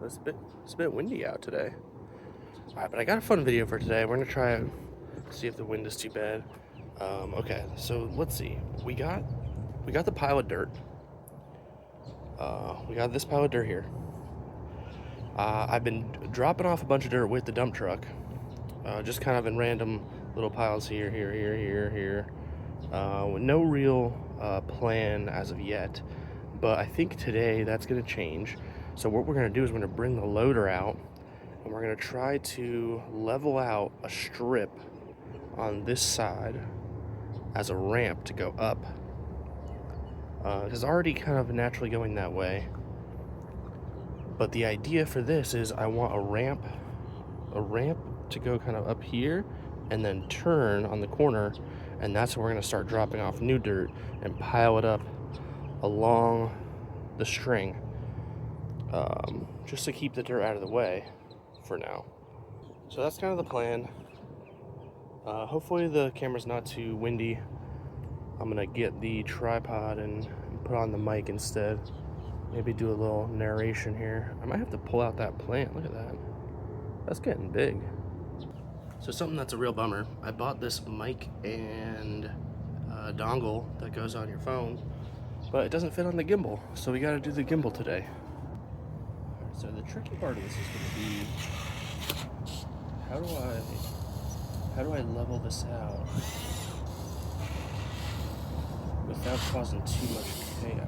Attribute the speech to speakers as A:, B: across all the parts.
A: It's a bit windy out today. Alright, but I got a fun video for today. We're gonna try it, see if the wind is too bad. Okay, so let's see. We got the pile of dirt. We got this pile of dirt here. I've been dropping off a bunch of dirt with the dump truck, just kind of in random little piles here, with no real plan as of yet. But I think today that's going to change. So what we're going to do is we're going to bring the loader out, and we're going to try to level out a strip on this side as a ramp to go up. It's already kind of naturally going that way. But the idea for this is I want a ramp to go kind of up here and then turn on the corner, and that's where we're going to start dropping off new dirt and pile it up along the string, just to keep the dirt out of the way for now. So that's kind of the plan. Hopefully the camera's not too windy. I'm going to get the tripod and put on the mic instead. Maybe do a little narration here. I might have to pull out that plant. Look at that. That's getting big. So something that's a real bummer. I bought this mic and dongle that goes on your phone, but it doesn't fit on the gimbal. So we got to do the gimbal today. So the tricky part of this is going to be how do I level this out without causing too much chaos.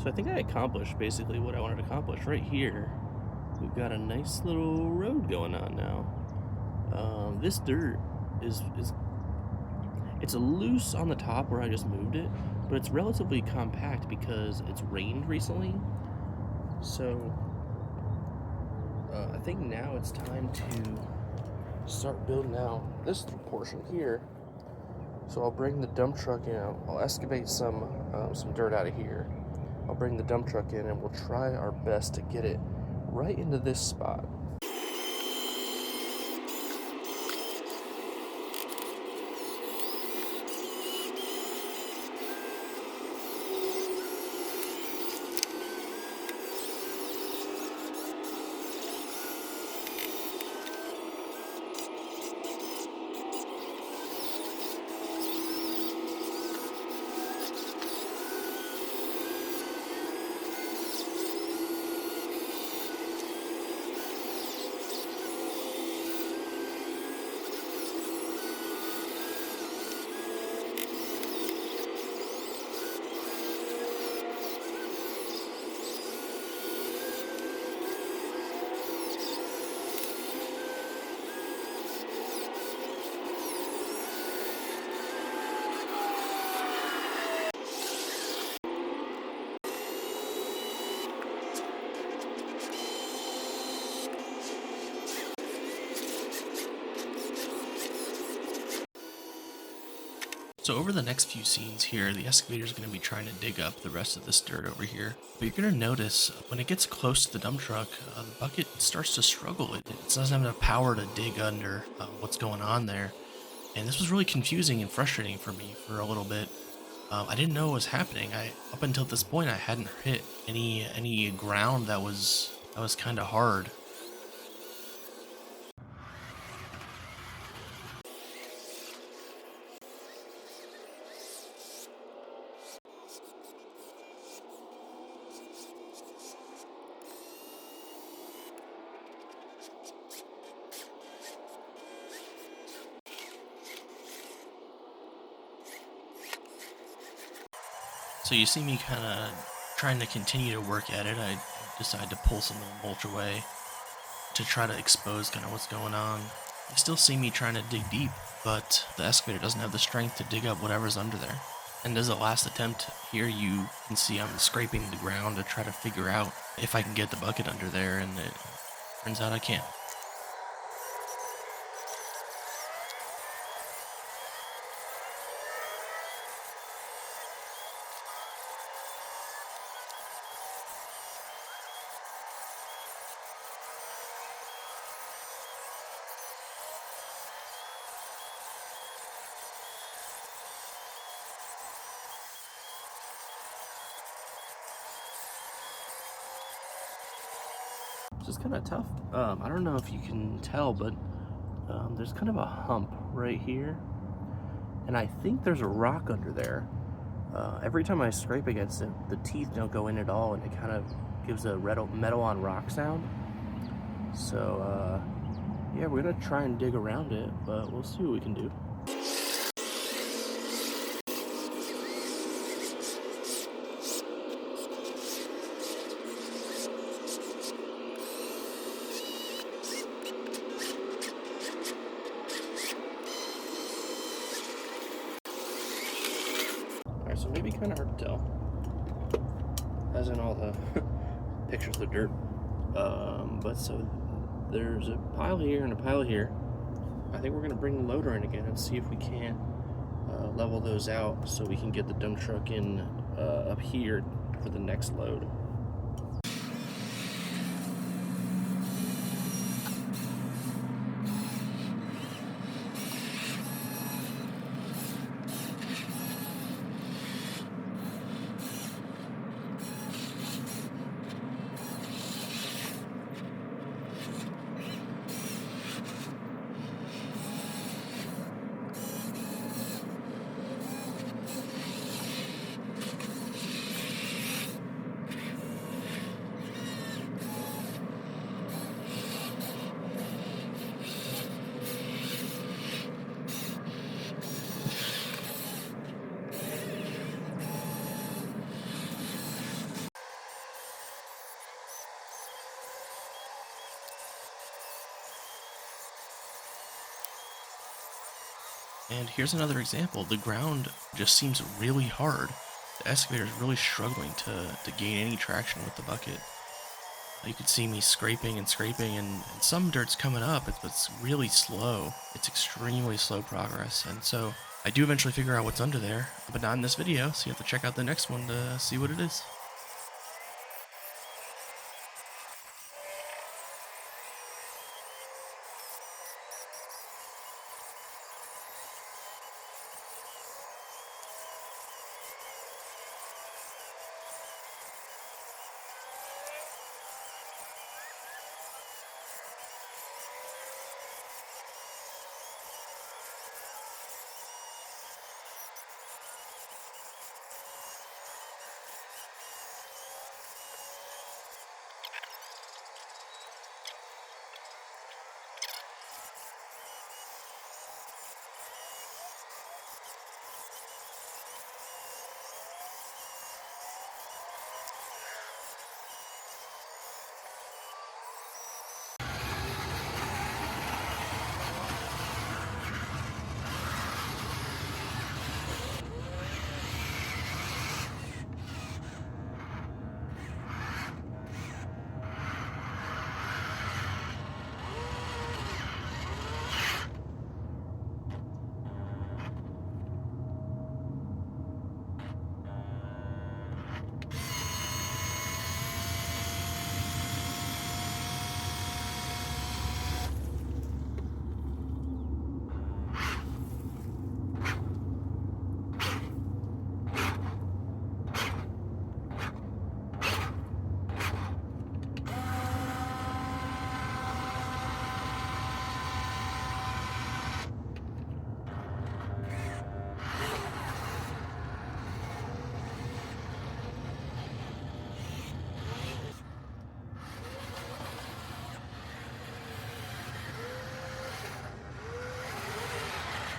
A: So I think I accomplished basically what I wanted to accomplish. Right here, we've got a nice little road going on now. This dirt is it's loose on the top where I just moved it, but it's relatively compact because it's rained recently. So I think now it's time to start building out this portion here. So I'll bring the dump truck in. I'll excavate some dirt out of here. I'll bring the dump truck in and we'll try our best to get it right into this spot. So over the next few scenes here, the excavator is going to be trying to dig up the rest of this dirt over here. But you're going to notice when it gets close to the dump truck, the bucket starts to struggle. It doesn't have enough power to dig under what's going on there. And this was really confusing and frustrating for me for a little bit. I didn't know what was happening. Up until this point, I hadn't hit any ground that was kind of hard. So you see me kind of trying to continue to work at it. I decide to pull some of the mulch away to try to expose kind of what's going on. You still see me trying to dig deep, but the excavator doesn't have the strength to dig up whatever's under there. And as a last attempt here, you can see I'm scraping the ground to try to figure out if I can get the bucket under there, and it turns out I can't. It's just kind of tough. I don't know if you can tell, but there's kind of a hump right here, and I think there's a rock under there. Every time I scrape against it, the teeth don't go in at all, and it kind of gives a metal on rock sound. So yeah, we're gonna try and dig around it, but we'll see what we can do. Alright, so maybe kind of hard to tell, as in all the pictures of dirt. But so there's a pile here and a pile here. I think we're gonna bring the loader in again and see if we can level those out so we can get the dump truck in up here for the next load. And here's another example. The ground just seems really hard. The excavator is really struggling to gain any traction with the bucket. You can see me scraping and scraping, and some dirt's coming up, but it's really slow. It's extremely slow progress, and so I do eventually figure out what's under there, but not in this video, so you have to check out the next one to see what it is.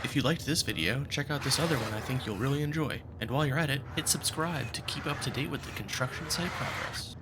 A: If you liked this video, check out this other one I think you'll really enjoy. And while you're at it, hit subscribe to keep up to date with the construction site progress.